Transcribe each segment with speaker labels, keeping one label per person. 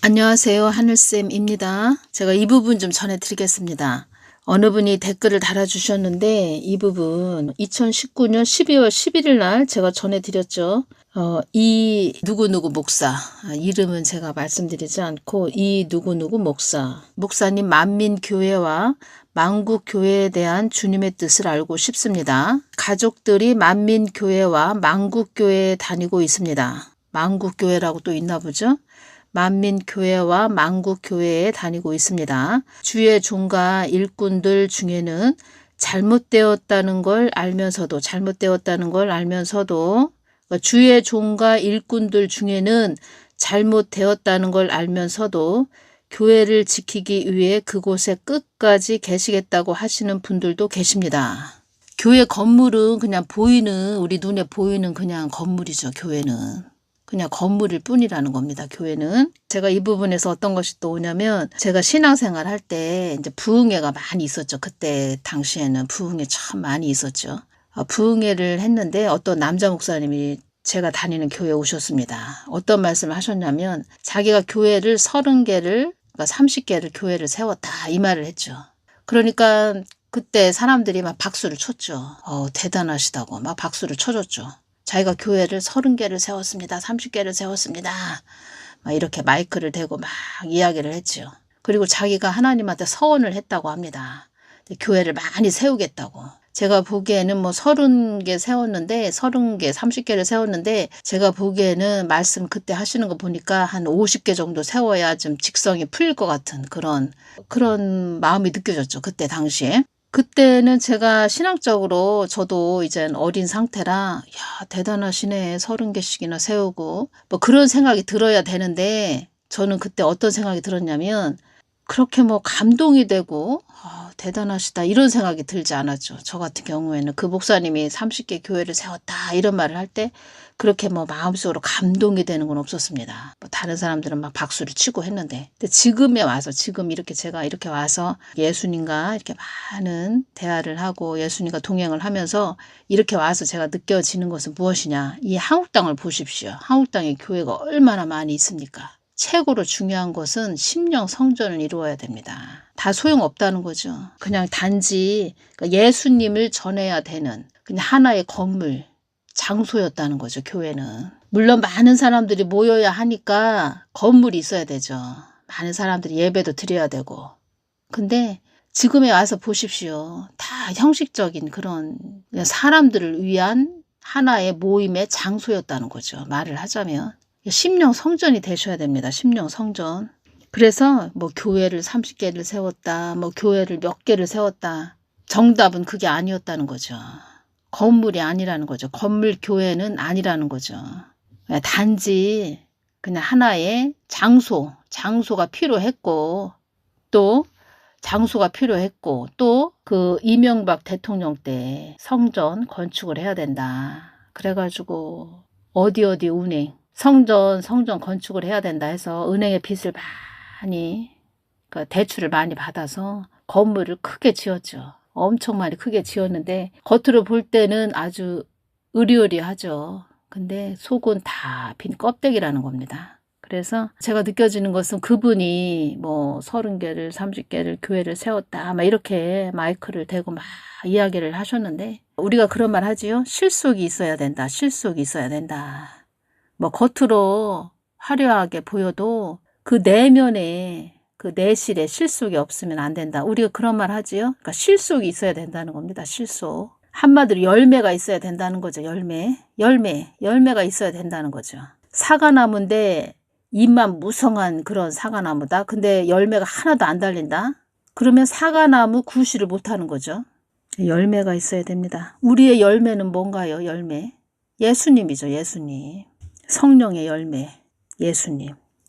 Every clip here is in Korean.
Speaker 1: 안녕하세요. 하늘쌤입니다. 제가 이 부분 좀 전해드리겠습니다. 어느 분이 댓글을 달아주셨는데 이 부분 2019년 12월 11일 날 제가 전해드렸죠. 이 누구누구 목사, 이름은 제가 말씀드리지 않고 이 누구누구 목사님 만민교회와 만국교회에 대한 주님의 뜻을 알고 싶습니다. 가족들이 만민교회와 만국교회에 다니고 있습니다. 만국교회라고 또 있나 보죠. 만민교회와 만국교회에 다니고 있습니다. 주의 종과 일꾼들 중에는 잘못되었다는 걸 알면서도 그러니까 주의 종과 일꾼들 중에는 잘못되었다는 걸 알면서도 교회를 지키기 위해 그곳에 끝까지 계시겠다고 하시는 분들도 계십니다. 교회 건물은 그냥 우리 눈에 보이는 그냥 건물이죠. 교회는. 그냥 건물일 뿐이라는 겁니다. 교회는. 제가 이 부분에서 어떤 것이 또 오냐면 제가 신앙생활 할 때 이제 부흥회가 많이 있었죠. 그때 당시에는 부흥회 참 많이 있었죠. 부흥회를 했는데 어떤 남자 목사님이 제가 다니는 교회에 오셨습니다. 어떤 말씀을 하셨냐면 자기가 교회를 30개를 그러니까 30개를 교회를 세웠다 이 말을 했죠. 그러니까 그때 사람들이 막 박수를 쳤죠. 대단하시다고 막 박수를 쳐줬죠. 자기가 교회를 30개를 세웠습니다. 30개를 세웠습니다. 막 이렇게 마이크를 대고 막 이야기를 했죠. 그리고 자기가 하나님한테 서원을 했다고 합니다. 교회를 많이 세우겠다고. 제가 보기에는 30개 세웠는데 30개를 세웠는데 제가 보기에는 말씀 그때 하시는 거 보니까 한 50개 정도 세워야 좀 직성이 풀릴 것 같은 그런 마음이 느껴졌죠. 그때 당시에. 그때는 제가 신앙적으로 저도 이제 어린 상태라 야 대단하시네 30개씩이나 세우고 그런 생각이 들어야 되는데 저는 그때 어떤 생각이 들었냐면 그렇게 감동이 되고 대단하시다 이런 생각이 들지 않았죠. 저 같은 경우에는 그 목사님이 30개 교회를 세웠다 이런 말을 할 때 그렇게 마음속으로 감동이 되는 건 없었습니다. 다른 사람들은 막 박수를 치고 했는데 근데 지금 이렇게 제가 이렇게 와서 예수님과 이렇게 많은 대화를 하고 예수님과 동행을 하면서 이렇게 와서 제가 느껴지는 것은 무엇이냐. 이 한국 땅을 보십시오. 한국 땅에 교회가 얼마나 많이 있습니까? 최고로 중요한 것은 심령 성전을 이루어야 됩니다. 다 소용없다는 거죠. 그냥 단지 예수님을 전해야 되는 그냥 하나의 건물, 장소였다는 거죠. 교회는. 물론 많은 사람들이 모여야 하니까 건물이 있어야 되죠. 많은 사람들이 예배도 드려야 되고. 근데 지금에 와서 보십시오. 다 형식적인 그런 사람들을 위한 하나의 모임의 장소였다는 거죠. 말을 하자면. 심령 성전이 되셔야 됩니다. 심령 성전. 그래서 교회를 30개를 세웠다. 교회를 몇 개를 세웠다. 정답은 그게 아니었다는 거죠. 건물이 아니라는 거죠. 건물 교회는 아니라는 거죠. 단지 그냥 하나의 장소가 필요했고 또 그 이명박 대통령 때 성전 건축을 해야 된다. 그래가지고 어디 은행 성전 건축을 해야 된다 해서 은행에 빚을 많이 대출을 많이 받아서 건물을 크게 지었죠. 엄청 많이 크게 지었는데 겉으로 볼 때는 아주 으리으리하죠. 근데 속은 다 빈 껍데기라는 겁니다. 그래서 제가 느껴지는 것은 그분이 30개를 30개를 교회를 세웠다 막 이렇게 마이크를 대고 막 이야기를 하셨는데 우리가 그런 말 하지요. 실속이 있어야 된다. 실속이 있어야 된다. 겉으로 화려하게 보여도 그 내면에 그 내실에 실속이 없으면 안 된다. 우리가 그런 말 하지요. 그러니까 실속이 있어야 된다는 겁니다. 실속. 한마디로 열매가 있어야 된다는 거죠. 열매가 있어야 된다는 거죠. 사과나무인데 잎만 무성한 그런 사과나무다. 근데 열매가 하나도 안 달린다. 그러면 사과나무 구실을 못하는 거죠. 열매가 있어야 됩니다. 우리의 열매는 뭔가요? 열매. 예수님이죠. 예수님. 성령의 열매.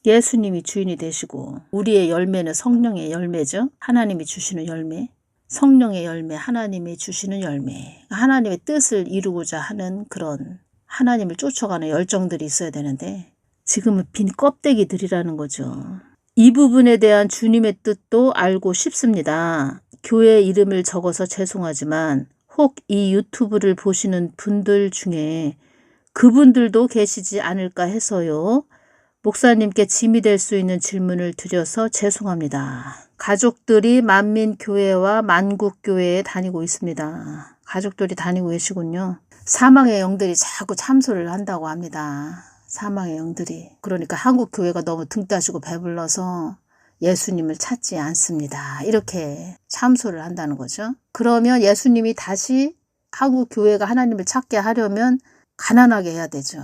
Speaker 1: 예수님이 주인이 되시고 우리의 열매는 성령의 열매죠. 하나님이 주시는 열매. 성령의 열매, 하나님이 주시는 열매. 하나님의 뜻을 이루고자 하는 그런 하나님을 쫓아가는 열정들이 있어야 되는데 지금은 빈 껍데기들이라는 거죠. 이 부분에 대한 주님의 뜻도 알고 싶습니다. 교회 이름을 적어서 죄송하지만 혹 이 유튜브를 보시는 분들 중에 그분들도 계시지 않을까 해서요. 목사님께 짐이 될 수 있는 질문을 드려서 죄송합니다. 가족들이 만민교회와 만국교회에 다니고 있습니다. 가족들이 다니고 계시군요. 사망의 영들이 자꾸 참소를 한다고 합니다. 사망의 영들이. 그러니까 한국교회가 너무 등 따시고 배불러서 예수님을 찾지 않습니다. 이렇게 참소를 한다는 거죠. 그러면 예수님이 다시 한국교회가 하나님을 찾게 하려면 가난하게 해야 되죠.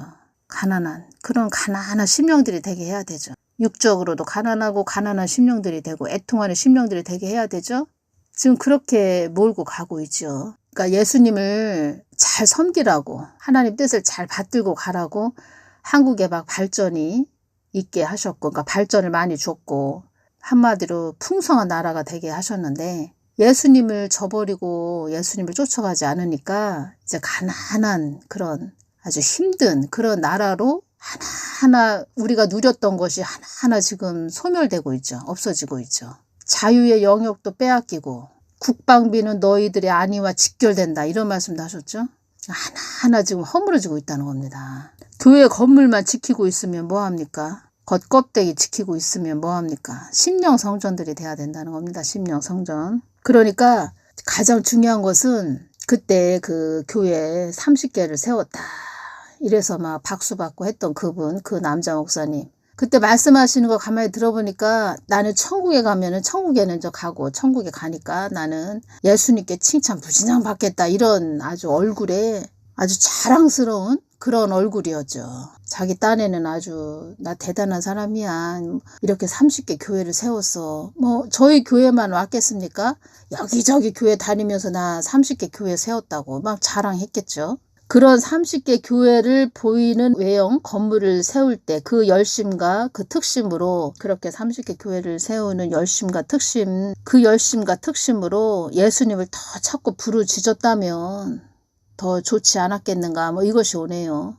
Speaker 1: 그런 가난한 심령들이 되게 해야 되죠. 육적으로도 가난하고 가난한 심령들이 되고 애통하는 심령들이 되게 해야 되죠. 지금 그렇게 몰고 가고 있죠. 그러니까 예수님을 잘 섬기라고, 하나님 뜻을 잘 받들고 가라고 한국에 막 발전이 있게 하셨고, 그러니까 발전을 많이 줬고, 한마디로 풍성한 나라가 되게 하셨는데, 예수님을 저버리고 예수님을 쫓아가지 않으니까 이제 가난한 그런 아주 힘든 그런 나라로 하나하나 우리가 누렸던 것이 하나하나 지금 소멸되고 있죠. 없어지고 있죠. 자유의 영역도 빼앗기고 국방비는 너희들의 안위와 직결된다. 이런 말씀도 하셨죠. 하나하나 지금 허물어지고 있다는 겁니다. 교회 건물만 지키고 있으면 뭐합니까? 겉껍데기 지키고 있으면 뭐합니까? 심령 성전들이 돼야 된다는 겁니다. 심령 성전. 그러니까 가장 중요한 것은 그때 그 교회에 30개를 세웠다. 이래서 막 박수 받고 했던 그분, 그 남자 목사님. 그때 말씀하시는 거 가만히 들어보니까 나는 천국에 가면은 천국에는 저 가고 천국에 가니까 나는 예수님께 칭찬 부진장 받겠다. 이런 아주 얼굴에 아주 자랑스러운 그런 얼굴이었죠. 자기 딴에는 아주 나 대단한 사람이야. 이렇게 30개 교회를 세웠어. 뭐 저희 교회만 왔겠습니까? 여기저기 교회 다니면서 나 30개 교회 세웠다고 막 자랑했겠죠. 그런 30개 교회를 보이는 외형 건물을 세울 때 그 열심과 그 특심으로 그렇게 30개 교회를 세우는 열심과 특심, 그 열심과 특심으로 예수님을 더 찾고 부르짖었다면 더 좋지 않았겠는가, 뭐 이것이 오네요.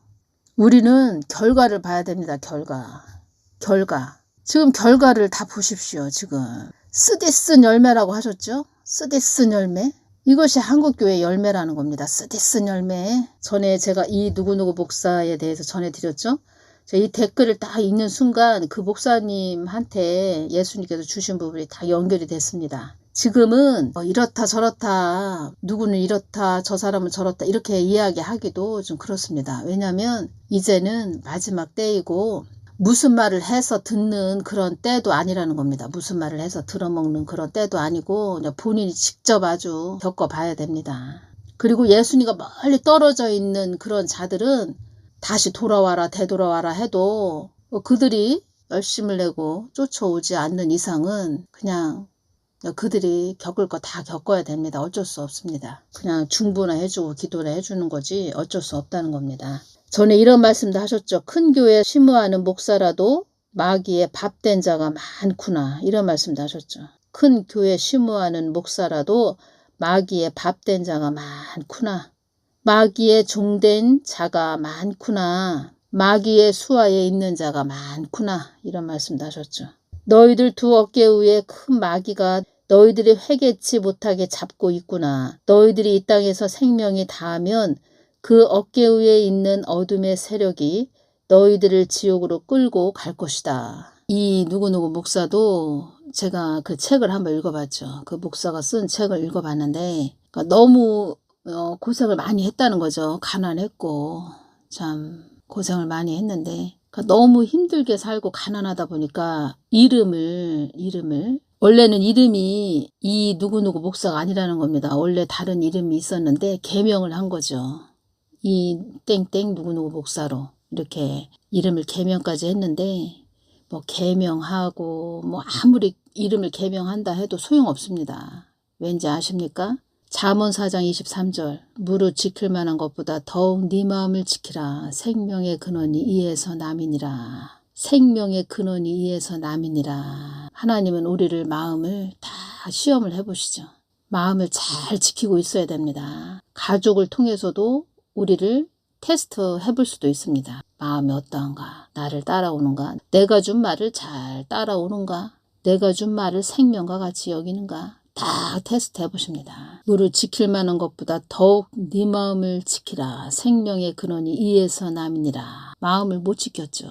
Speaker 1: 우리는 결과를 봐야 됩니다. 결과. 지금 결과를 다 보십시오. 지금 쓰디쓴 열매라고 하셨죠? 쓰디쓴 열매. 이것이 한국교회 열매라는 겁니다. 쓰디쓴 열매. 전에 제가 이 누구누구 목사에 대해서 전해드렸죠? 이 댓글을 딱 읽는 순간 그 목사님한테 예수님께서 주신 부분이 다 연결이 됐습니다. 지금은 이렇다 저렇다, 누구는 이렇다 저 사람은 저렇다 이렇게 이야기하기도 좀 그렇습니다. 왜냐하면 이제는 마지막 때이고 무슨 말을 해서 듣는 그런 때도 아니라는 겁니다. 무슨 말을 해서 들어먹는 그런 때도 아니고 본인이 직접 아주 겪어봐야 됩니다. 그리고 예수님과 멀리 떨어져 있는 그런 자들은 다시 돌아와라 되돌아와라 해도 그들이 열심을 내고 쫓아오지 않는 이상은 그냥 그들이 겪을 거 다 겪어야 됩니다. 어쩔 수 없습니다. 그냥 중보나 해주고 기도나 해주는 거지 어쩔 수 없다는 겁니다. 전에 이런 말씀도 하셨죠. 큰 교회 심무하는 목사라도 마귀의 밥된 자가 많구나. 이런 말씀도 하셨죠. 큰 교회 심무하는 목사라도 마귀의 밥된 자가 많구나. 마귀의 종된 자가 많구나. 마귀의 수하에 있는 자가 많구나. 이런 말씀도 하셨죠. 너희들 두 어깨 위에 큰 마귀가 너희들이 회개치 못하게 잡고 있구나. 너희들이 이 땅에서 생명이 닿으면 그 어깨 위에 있는 어둠의 세력이 너희들을 지옥으로 끌고 갈 것이다. 이 누구누구 목사도 제가 그 책을 한번 읽어봤죠. 그 목사가 쓴 책을 읽어봤는데 그러니까 너무 고생을 많이 했다는 거죠. 가난했고 참 고생을 많이 했는데 그러니까 너무 힘들게 살고 가난하다 보니까 이름을 원래는 이름이 이 누구누구 목사가 아니라는 겁니다. 원래 다른 이름이 있었는데 개명을 한 거죠. 이 땡땡 누구누구 목사로 이렇게 이름을 개명까지 했는데 뭐 개명하고 뭐 아무리 이름을 개명한다 해도 소용없습니다. 왠지 아십니까? 잠언 4장 23절 무릇 지킬 만한 것보다 더욱 네 마음을 지키라. 생명의 근원이 이에서 남이니라. 생명의 근원이 이에서 남이니라. 하나님은 우리를 마음을 다 시험을 해보시죠. 마음을 잘 지키고 있어야 됩니다. 가족을 통해서도 우리를 테스트 해볼 수도 있습니다. 마음이 어떠한가? 나를 따라오는가? 내가 준 말을 잘 따라오는가? 내가 준 말을 생명과 같이 여기는가? 다 테스트 해보십니다. 무릇 지킬 만한 것보다 더욱 네 마음을 지키라. 생명의 근원이 이에서 남이니라. 마음을 못 지켰죠.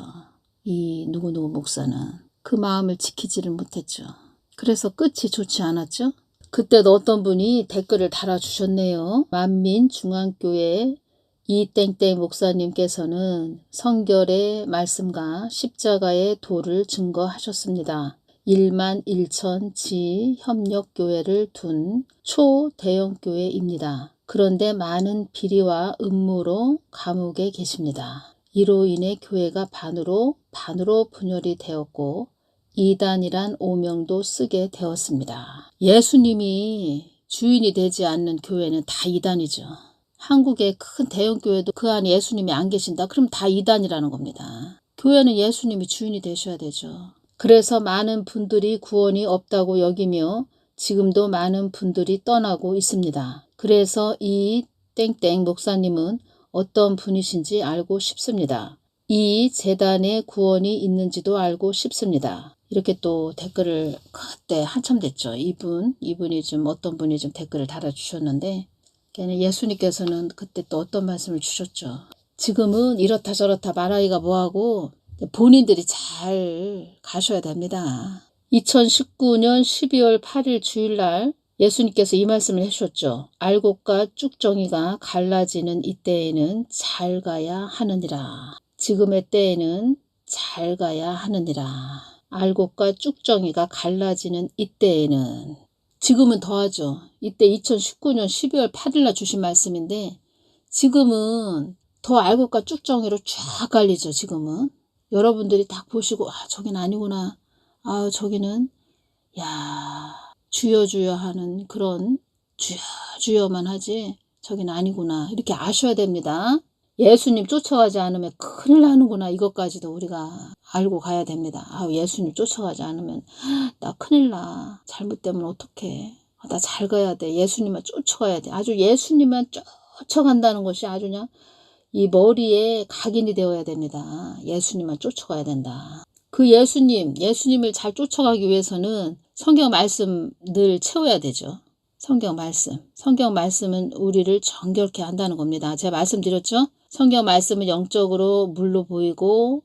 Speaker 1: 이 누구누구 목사는 그 마음을 지키지를 못했죠. 그래서 끝이 좋지 않았죠. 그때도 어떤 분이 댓글을 달아주셨네요. 만민중앙교회 이땡땡 목사님께서는 성결의 말씀과 십자가의 도를 증거하셨습니다. 1만 1천 지 협력교회를 둔 초대형 교회입니다. 그런데 많은 비리와 음모로 감옥에 계십니다. 이로 인해 교회가 반으로 분열이 되었고 이단이란 오명도 쓰게 되었습니다. 예수님이 주인이 되지 않는 교회는 다 이단이죠. 한국의 큰 대형 교회도 그 안에 예수님이 안 계신다? 그럼 다 이단이라는 겁니다. 교회는 예수님이 주인이 되셔야 되죠. 그래서 많은 분들이 구원이 없다고 여기며 지금도 많은 분들이 떠나고 있습니다. 그래서 이 땡땡 목사님은 어떤 분이신지 알고 싶습니다. 이 재단에 구원이 있는지도 알고 싶습니다. 이렇게 또 댓글을 그때 한참 됐죠. 이분이 좀 어떤 분이 좀 댓글을 달아주셨는데 예수님께서는 그때 또 어떤 말씀을 주셨죠. 지금은 이렇다 저렇다 말하기가 뭐하고 본인들이 잘 가셔야 됩니다. 2019년 12월 8일 주일날 예수님께서 이 말씀을 해주셨죠. 알곡과 쭉정이가 갈라지는 이때에는 잘 가야 하느니라. 지금의 때에는 잘 가야 하느니라. 알곡과 쭉정이가 갈라지는 이때에는, 지금은 더하죠. 이때 2019년 12월 8일날 주신 말씀인데 지금은 더 알곡과 쭉정이로 쫙 갈리죠. 지금은 여러분들이 딱 보시고 저긴 아니구나. 저기는 주여 주여 하는 그런 주여 주여만 하지 저긴 아니구나. 이렇게 아셔야 됩니다. 예수님 쫓아가지 않으면 큰일 나는구나. 이것까지도 우리가 알고 가야 됩니다. 예수님 쫓아가지 않으면 나 큰일 나. 잘못되면 어떡해. 나 잘 가야 돼. 예수님만 쫓아가야 돼. 아주 예수님만 쫓아간다는 것이 아주 그냥 이 머리에 각인이 되어야 됩니다. 예수님만 쫓아가야 된다. 그 예수님을 잘 쫓아가기 위해서는 성경 말씀 늘 채워야 되죠. 성경 말씀은 우리를 정결케 한다는 겁니다. 제가 말씀드렸죠? 성경 말씀은 영적으로 물로 보이고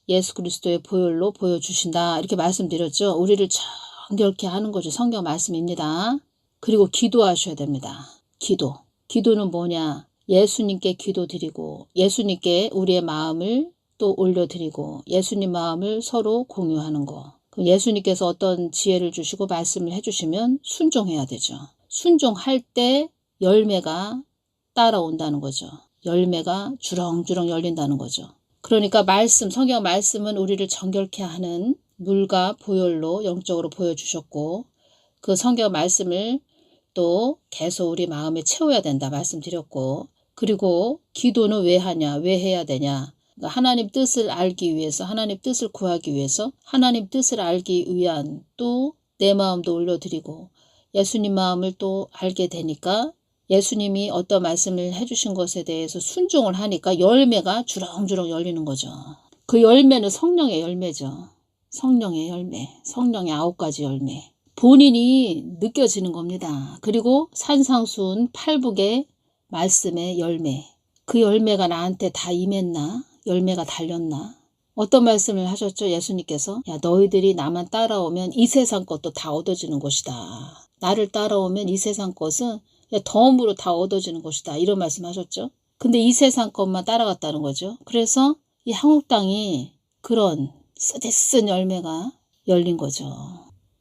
Speaker 1: 예수 그리스도의 보혈로 보여주신다. 이렇게 말씀드렸죠? 우리를 정결케 하는 것이 성경 말씀입니다. 그리고 기도하셔야 됩니다. 기도는 뭐냐? 예수님께 기도드리고 예수님께 우리의 마음을 또 올려드리고 예수님 마음을 서로 공유하는 거. 그럼 예수님께서 어떤 지혜를 주시고 말씀을 해주시면 순종해야 되죠. 순종할 때 열매가 따라온다는 거죠. 열매가 주렁주렁 열린다는 거죠. 그러니까 성경 말씀은 우리를 정결케 하는 물과 보혈로 영적으로 보여주셨고 그 성경 말씀을 또 계속 우리 마음에 채워야 된다 말씀드렸고, 그리고 기도는 왜 하냐? 왜 해야 되냐? 그러니까 하나님 뜻을 알기 위해서, 하나님 뜻을 구하기 위해서, 하나님 뜻을 알기 위한 또 내 마음도 올려드리고 예수님 마음을 또 알게 되니까 예수님이 어떤 말씀을 해주신 것에 대해서 순종을 하니까 열매가 주렁주렁 열리는 거죠. 그 열매는 성령의 열매죠. 성령의 열매, 성령의 9가지 열매. 본인이 느껴지는 겁니다. 그리고 산상수훈 8북의 말씀의 열매. 그 열매가 나한테 다 임했나? 열매가 달렸나? 어떤 말씀을 하셨죠? 예수님께서 너희들이 나만 따라오면 이 세상 것도 다 얻어지는 것이다. 나를 따라오면 이 세상 것은 덤으로 다 얻어지는 것이다. 이런 말씀 하셨죠? 근데 이 세상 것만 따라갔다는 거죠. 그래서 이 한국 땅이 그런 쓰디쓴 열매가 열린 거죠.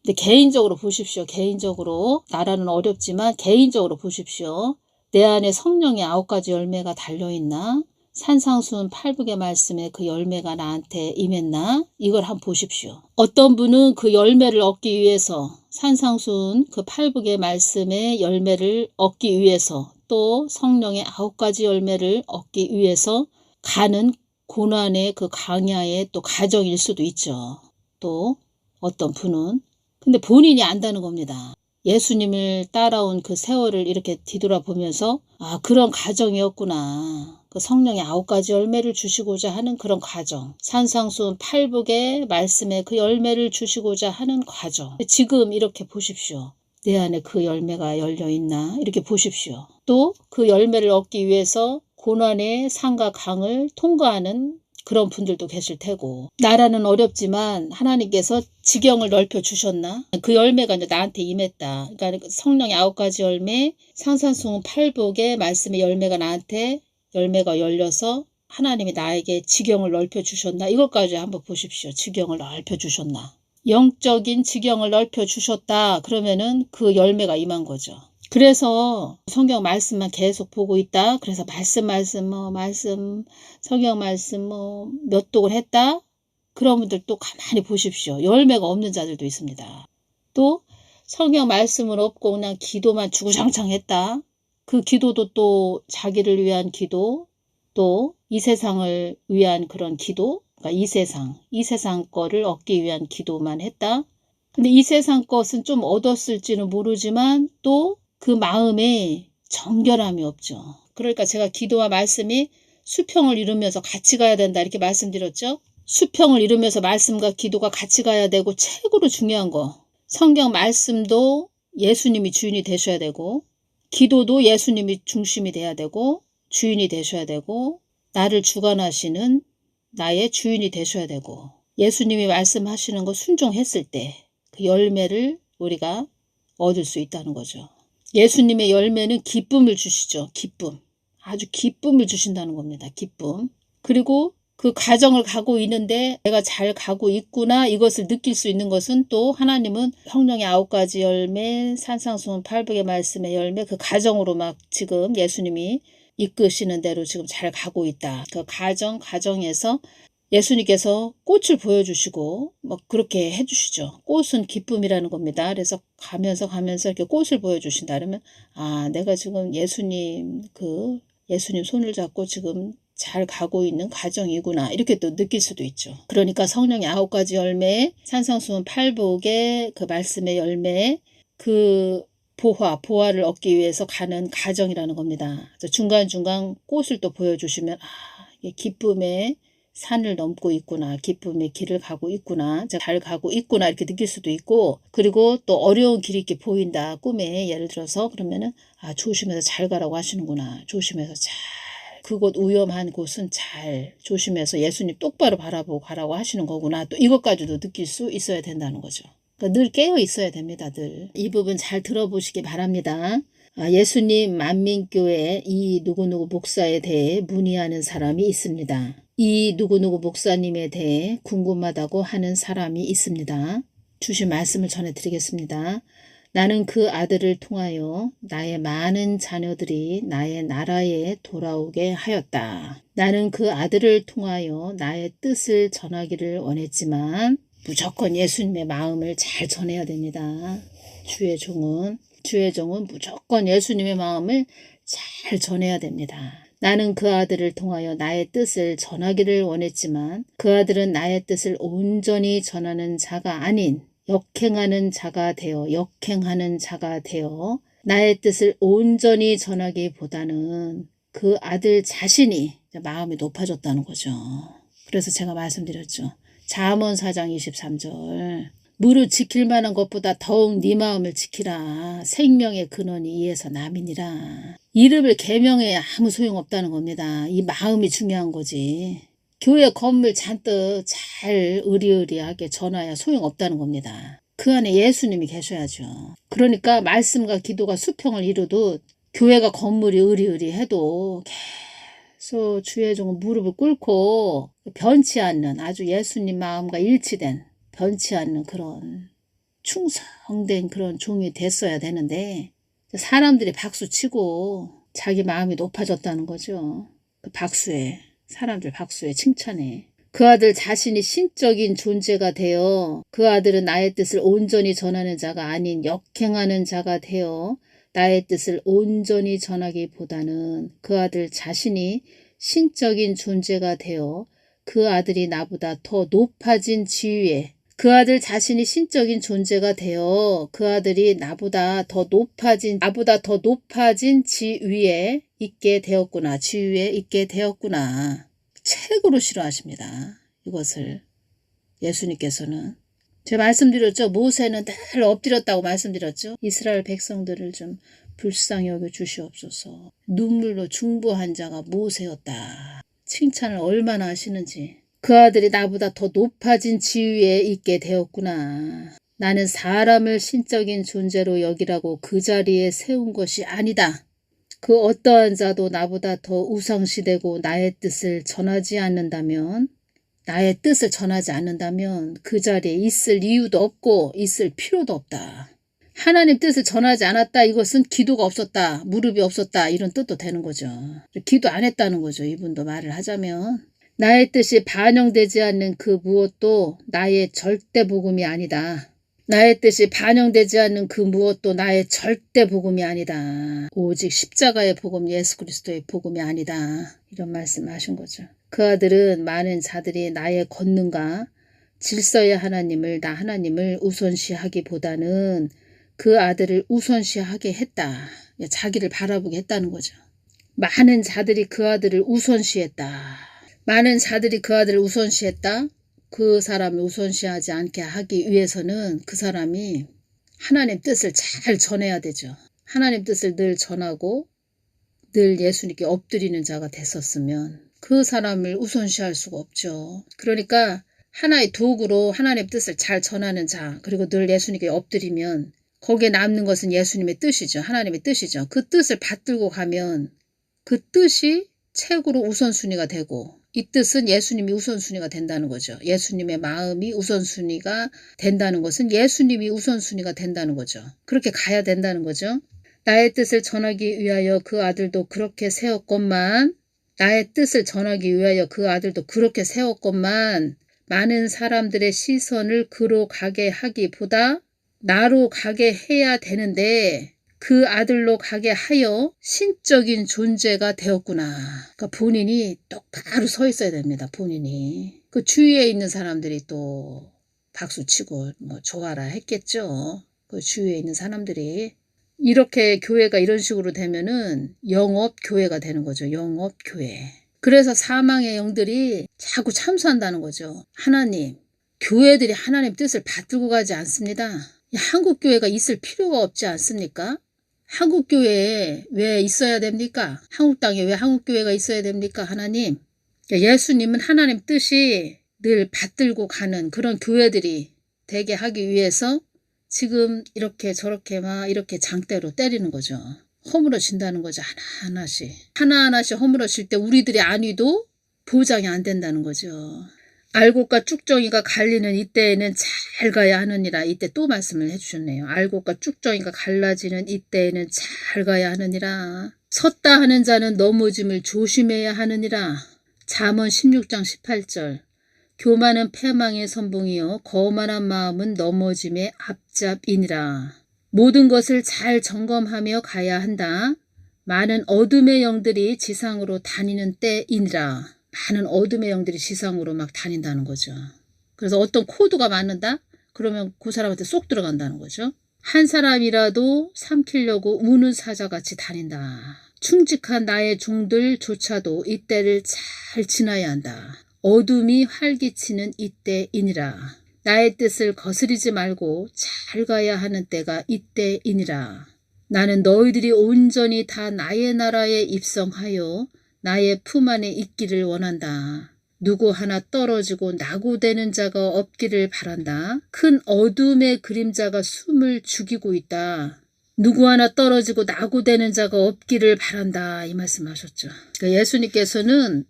Speaker 1: 근데 개인적으로 보십시오. 개인적으로 나라는 어렵지만 개인적으로 보십시오. 내 안에 성령의 9가지 열매가 달려있나? 산상수훈 8북의 말씀에 그 열매가 나한테 임했나? 이걸 한번 보십시오. 어떤 분은 그 열매를 얻기 위해서 산상수훈 그 8북의 말씀의 열매를 얻기 위해서 또 성령의 9가지 열매를 얻기 위해서 가는 고난의 그 강야의 또 과정일 수도 있죠. 또 어떤 분은 근데 본인이 안다는 겁니다. 예수님을 따라온 그 세월을 이렇게 뒤돌아보면서 그런 과정이었구나. 그 성령의 9가지 열매를 주시고자 하는 그런 과정. 산상수훈 8북의 말씀에 그 열매를 주시고자 하는 과정. 지금 이렇게 보십시오. 내 안에 그 열매가 열려있나? 이렇게 보십시오. 또 그 열매를 얻기 위해서 고난의 산과 강을 통과하는 그런 분들도 계실 테고, 나라는 어렵지만 하나님께서 지경을 넓혀 주셨나? 그 열매가 이제 나한테 임했다. 그러니까 성령의 9가지 열매, 산상수훈 8복의 말씀의 열매가 나한테 열매가 열려서 하나님이 나에게 지경을 넓혀 주셨나? 이것까지 한번 보십시오. 지경을 넓혀 주셨나? 영적인 지경을 넓혀 주셨다. 그러면은 그 열매가 임한 거죠. 그래서 성경 말씀만 계속 보고 있다. 그래서 말씀, 성경 말씀 몇 독을 했다. 그런 분들 또 가만히 보십시오. 열매가 없는 자들도 있습니다. 또 성경 말씀은 없고 그냥 기도만 주구장창 했다. 그 기도도 또 자기를 위한 기도, 또 이 세상을 위한 그런 기도, 그러니까 이 세상 거를 얻기 위한 기도만 했다. 근데 이 세상 것은 좀 얻었을지는 모르지만 또 그 마음에 정결함이 없죠. 그러니까 제가 기도와 말씀이 수평을 이루면서 같이 가야 된다 이렇게 말씀드렸죠. 수평을 이루면서 말씀과 기도가 같이 가야 되고, 최고로 중요한 거, 성경 말씀도 예수님이 주인이 되셔야 되고, 기도도 예수님이 중심이 돼야 되고, 주인이 되셔야 되고, 나를 주관하시는 나의 주인이 되셔야 되고, 예수님이 말씀하시는 거 순종했을 때 그 열매를 우리가 얻을 수 있다는 거죠. 예수님의 열매는 기쁨을 주시죠. 기쁨. 아주 기쁨을 주신다는 겁니다. 기쁨. 그리고 그 가정을 가고 있는데 내가 잘 가고 있구나, 이것을 느낄 수 있는 것은 또 하나님은 성령의 9가지 열매, 산상수훈 8복의 말씀의 열매, 그 가정으로 막 지금 예수님이 이끄시는 대로 지금 잘 가고 있다. 그 가정에서 예수님께서 꽃을 보여주시고 그렇게 해주시죠. 꽃은 기쁨이라는 겁니다. 그래서 가면서 이렇게 꽃을 보여주신다. 그러면 내가 지금 예수님 손을 잡고 지금 잘 가고 있는 가정이구나, 이렇게 또 느낄 수도 있죠. 그러니까 성령의 9가지 열매, 산상수훈 8복의 그 말씀의 열매, 그 보화를 얻기 위해서 가는 가정이라는 겁니다. 그래서 중간중간 꽃을 또 보여주시면 이게 기쁨의 산을 넘고 있구나, 기쁨의 길을 가고 있구나, 잘 가고 있구나, 이렇게 느낄 수도 있고, 그리고 또 어려운 길이 이렇게 보인다, 꿈에. 예를 들어서 그러면은 조심해서 잘 가라고 하시는구나, 조심해서 잘, 그곳 위험한 곳은 잘 조심해서 예수님 똑바로 바라보고 가라고 하시는 거구나, 또 이것까지도 느낄 수 있어야 된다는 거죠. 그러니까 늘 깨어 있어야 됩니다. 늘. 이 부분 잘 들어보시기 바랍니다. 예수님 만민교회 이 누구누구 목사에 대해 문의하는 사람이 있습니다. 이 누구누구 목사님에 대해 궁금하다고 하는 사람이 있습니다. 주신 말씀을 전해드리겠습니다. 나는 그 아들을 통하여 나의 많은 자녀들이 나의 나라에 돌아오게 하였다. 나는 그 아들을 통하여 나의 뜻을 전하기를 원했지만 무조건 예수님의 마음을 잘 전해야 됩니다. 주의 종은 무조건 예수님의 마음을 잘 전해야 됩니다. 나는 그 아들을 통하여 나의 뜻을 전하기를 원했지만 그 아들은 나의 뜻을 온전히 전하는 자가 아닌 역행하는 자가 되어 나의 뜻을 온전히 전하기보다는 그 아들 자신이 마음이 높아졌다는 거죠. 그래서 제가 말씀드렸죠. 잠언 4장 23절, 무릇 지킬 만한 것보다 더욱 네 마음을 지키라. 생명의 근원이 이에서 남이니라. 이름을 계명해야 아무 소용없다는 겁니다. 이 마음이 중요한 거지. 교회 건물 잔뜩 잘 의리의리하게 전화야 소용없다는 겁니다. 그 안에 예수님이 계셔야죠. 그러니까 말씀과 기도가 수평을 이루듯 교회가 건물이 의리의리해도 계속 주의 종은 무릎을 꿇고 변치 않는, 아주 예수님 마음과 일치된, 변치 않는 그런 충성된 그런 종이 됐어야 되는데, 사람들이 박수치고 자기 마음이 높아졌다는 거죠. 그 박수에, 사람들 박수에, 칭찬에. 그 아들 자신이 신적인 존재가 되어 그 아들은 나의 뜻을 온전히 전하는 자가 아닌 역행하는 자가 되어 나의 뜻을 온전히 전하기보다는 그 아들 자신이 신적인 존재가 되어 그 아들이 나보다 더 높아진 지위에, 그 아들 자신이 신적인 존재가 되어 그 아들이 나보다 더 높아진 지위에 있게 되었구나. 지위에 있게 되었구나. 최고로 싫어하십니다. 이것을 예수님께서는. 제가 말씀드렸죠. 모세는 늘 엎드렸다고 말씀드렸죠. 이스라엘 백성들을 좀 불쌍히 여겨 주시옵소서. 눈물로 중보한 자가 모세였다. 칭찬을 얼마나 하시는지. 그 아들이 나보다 더 높아진 지위에 있게 되었구나. 나는 사람을 신적인 존재로 여기라고 그 자리에 세운 것이 아니다. 그 어떠한 자도 나보다 더 우상시되고 나의 뜻을 전하지 않는다면 그 자리에 있을 이유도 없고 있을 필요도 없다. 하나님 뜻을 전하지 않았다. 이것은 기도가 없었다. 무릎이 없었다. 이런 뜻도 되는 거죠. 기도 안 했다는 거죠. 이분도 말을 하자면. 나의 뜻이 반영되지 않는 그 무엇도 나의 절대 복음이 아니다. 나의 뜻이 반영되지 않는 그 무엇도 나의 절대 복음이 아니다. 오직 십자가의 복음, 예수 그리스도의 복음이 아니다. 이런 말씀하신 거죠. 그 아들은 많은 자들이 나의 권능과 질서의 하나님을 우선시하기보다는 그 아들을 우선시하게 했다. 자기를 바라보게 했다는 거죠. 많은 자들이 그 아들을 우선시했다. 그 사람을 우선시하지 않게 하기 위해서는 그 사람이 하나님 뜻을 잘 전해야 되죠. 하나님 뜻을 늘 전하고 늘 예수님께 엎드리는 자가 됐었으면 그 사람을 우선시할 수가 없죠. 그러니까 하나의 도구로 하나님 뜻을 잘 전하는 자, 그리고 늘 예수님께 엎드리면 거기에 남는 것은 예수님의 뜻이죠. 하나님의 뜻이죠. 그 뜻을 받들고 가면 그 뜻이 최고로 우선순위가 되고 이 뜻은 예수님이 우선순위가 된다는 거죠. 예수님의 마음이 우선순위가 된다는 것은 예수님이 우선순위가 된다는 거죠. 그렇게 가야 된다는 거죠. 나의 뜻을 전하기 위하여 그 아들도 그렇게 세웠건만 많은 사람들의 시선을 그로 가게 하기보다 나로 가게 해야 되는데 그 아들로 가게 하여 신적인 존재가 되었구나. 그러니까 본인이 똑바로 서 있어야 됩니다. 본인이. 그 주위에 있는 사람들이 또 박수치고 좋아라 했겠죠. 그 주위에 있는 사람들이. 이렇게 교회가 이런 식으로 되면은 영업교회가 되는 거죠. 영업교회. 그래서 사망의 영들이 자꾸 참수한다는 거죠. 하나님, 교회들이 하나님 뜻을 받들고 가지 않습니다. 한국교회가 있을 필요가 없지 않습니까? 한국교회에 왜 있어야 됩니까? 한국 땅에 왜 한국교회가 있어야 됩니까? 하나님. 예수님은 하나님 뜻이 늘 받들고 가는 그런 교회들이 되게 하기 위해서 지금 이렇게 저렇게 막 이렇게 장대로 때리는 거죠. 허물어진다는 거죠. 하나하나씩 허물어질 때 우리들이 안위도 보장이 안 된다는 거죠. 알곡과 쭉정이가 갈리는 이때에는 잘 가야 하느니라. 이때 또 말씀을 해주셨네요. 알곡과 쭉정이가 갈라지는 이때에는 잘 가야 하느니라. 섰다 하는 자는 넘어짐을 조심해야 하느니라. 잠언 16장 18절. 교만은 패망의 선봉이요 거만한 마음은 넘어짐의 앞잡이니라. 모든 것을 잘 점검하며 가야 한다. 많은 어둠의 영들이 지상으로 다니는 때이니라. 많은 어둠의 영들이 지상으로 막 다닌다는 거죠. 그래서 어떤 코드가 맞는다? 그러면 그 사람한테 쏙 들어간다는 거죠. 한 사람이라도 삼키려고 우는 사자같이 다닌다. 충직한 나의 종들조차도 이때를 잘 지나야 한다. 어둠이 활기치는 이때이니라. 나의 뜻을 거스리지 말고 잘 가야 하는 때가 이때이니라. 나는 너희들이 온전히 다 나의 나라에 입성하여 나의 품 안에 있기를 원한다. 누구 하나 떨어지고 낙오되는 자가 없기를 바란다. 큰 어둠의 그림자가 숨을 죽이고 있다. 누구 하나 떨어지고 낙오되는 자가 없기를 바란다. 이 말씀하셨죠. 그러니까 예수님께서는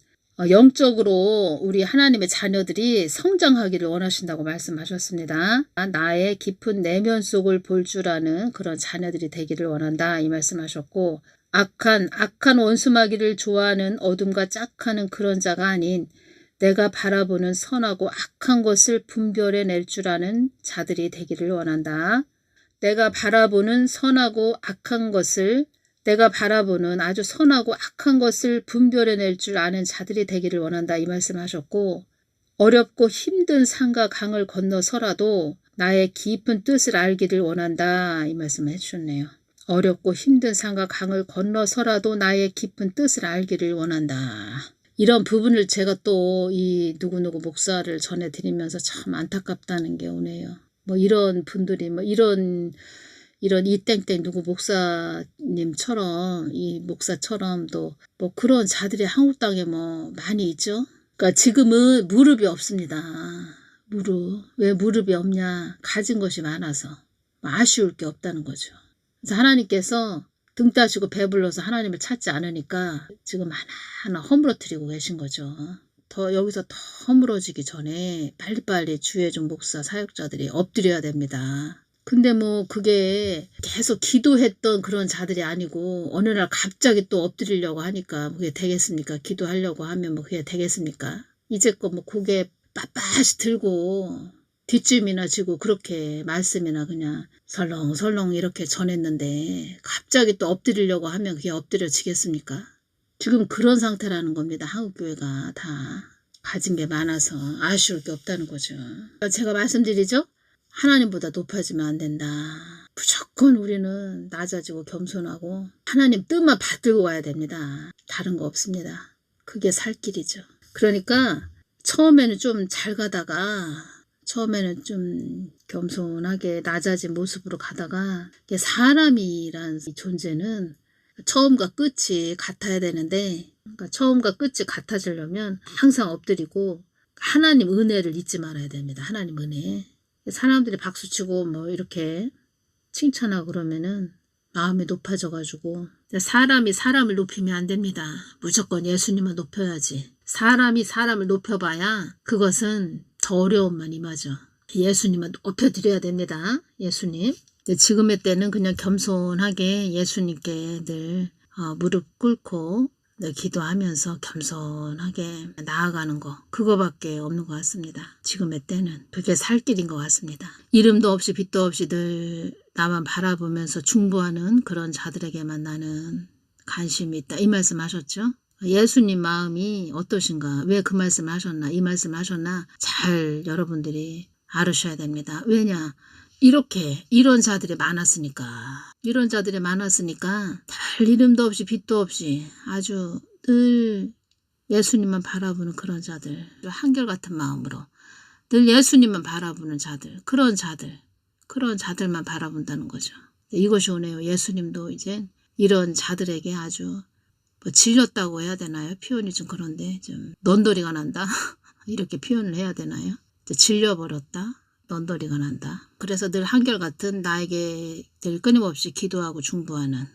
Speaker 1: 영적으로 우리 하나님의 자녀들이 성장하기를 원하신다고 말씀하셨습니다. 나의 깊은 내면 속을 볼 줄 아는 그런 자녀들이 되기를 원한다. 이 말씀하셨고 악한 원수마귀를 좋아하는 어둠과 짝하는 그런 자가 아닌 내가 바라보는 선하고 악한 것을 분별해낼 줄 아는 자들이 되기를 원한다. 내가 바라보는 아주 선하고 악한 것을 분별해낼 줄 아는 자들이 되기를 원한다. 이 말씀하셨고 어렵고 힘든 산과 강을 건너서라도 나의 깊은 뜻을 알기를 원한다. 이 말씀을 해주셨네요. 어렵고 힘든 산과 강을 건너서라도 나의 깊은 뜻을 알기를 원한다. 이런 부분을 제가 또 이 누구누구 목사를 전해드리면서 참 안타깝다는 게 오네요. 이런 분들이 이런 이런 이땡땡 누구 목사님처럼 이 목사처럼도 뭐 그런 자들이 한국 땅에 뭐 많이 있죠. 그러니까 지금은 무릎이 없습니다. 무릎. 왜 무릎이 없냐? 가진 것이 많아서 아쉬울 게 없다는 거죠. 그래서 하나님께서 등 따시고 배불러서 하나님을 찾지 않으니까 지금 하나하나 허물어뜨리고 계신 거죠. 여기서 더 허물어지기 전에 빨리빨리 주의종 목사 사역자들이 엎드려야 됩니다. 근데 뭐 그게 계속 기도했던 그런 자들이 아니고 어느 날 갑자기 또 엎드리려고 하니까 그게 되겠습니까? 기도하려고 하면 뭐 그게 되겠습니까? 이제껏 뭐 고개 빳빳이 들고 뒷짐이나 지고 그렇게 말씀이나 그냥 설렁설렁 이렇게 전했는데 갑자기 또 엎드리려고 하면 그게 엎드려지겠습니까? 지금 그런 상태라는 겁니다. 한국교회가 다 가진 게 많아서 아쉬울 게 없다는 거죠. 제가 말씀드리죠. 하나님보다 높아지면 안 된다. 무조건 우리는 낮아지고 겸손하고 하나님 뜻만 받들고 와야 됩니다. 다른 거 없습니다. 그게 살 길이죠. 그러니까 처음에는 좀 잘 가다가 처음에는 좀 겸손하게 낮아진 모습으로 가다가 사람이란 존재는 처음과 끝이 같아야 되는데 그러니까 처음과 끝이 같아지려면 항상 엎드리고 하나님 은혜를 잊지 말아야 됩니다. 하나님 은혜. 사람들이 박수치고 뭐 이렇게 칭찬하고 그러면은 마음이 높아져가지고 사람이 사람을 높이면 안 됩니다. 무조건 예수님을 높여야지. 사람이 사람을 높여봐야 그것은 더 어려움만 임하죠. 예수님은 높여드려야 됩니다. 예수님. 지금의 때는 그냥 겸손하게 예수님께 늘 무릎 꿇고 늘 기도하면서 겸손하게 나아가는 거 그거밖에 없는 것 같습니다. 지금의 때는 그게 살 길인 것 같습니다. 이름도 없이 빛도 없이 늘 나만 바라보면서 중보하는 그런 자들에게만 나는 관심이 있다. 이 말씀 하셨죠? 예수님 마음이 어떠신가? 왜 그 말씀 하셨나? 이 말씀 하셨나? 잘 여러분들이 알으셔야 됩니다. 왜냐? 이런 자들이 많았으니까 별 이름도 없이 빛도 없이 아주 늘 예수님만 바라보는 그런 자들, 한결같은 마음으로 늘 예수님만 바라보는 자들, 그런 자들만 바라본다는 거죠. 이것이 오네요. 예수님도 이제 이런 자들에게 아주 뭐 질렸다고 해야 되나요? 표현이 좀 그런데 좀 넌더리가 난다 이렇게 표현을 해야 되나요? 질려버렸다. 넌더리가 난다. 그래서 늘 한결같은 나에게 늘 끊임없이 기도하고 중보하는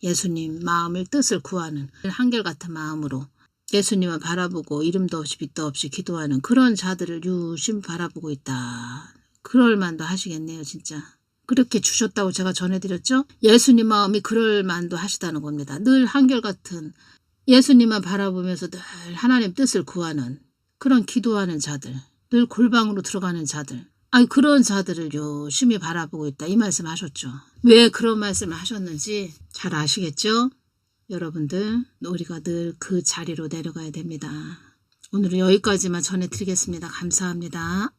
Speaker 1: 예수님 마음을 뜻을 구하는 한결같은 마음으로 예수님을 바라보고 이름도 없이 빛도 없이 기도하는 그런 자들을 유심히 바라보고 있다. 그럴 만도 하시겠네요. 진짜. 그렇게 주셨다고 제가 전해드렸죠. 예수님 마음이 그럴 만도 하시다는 겁니다. 늘 한결같은 예수님만 바라보면서 늘 하나님 뜻을 구하는 그런 기도하는 자들, 늘 골방으로 들어가는 자들, 그런 자들을 유심히 바라보고 있다. 이 말씀 하셨죠. 왜 그런 말씀을 하셨는지 잘 아시겠죠? 여러분들 우리가 늘 그 자리로 내려가야 됩니다. 오늘은 여기까지만 전해드리겠습니다. 감사합니다.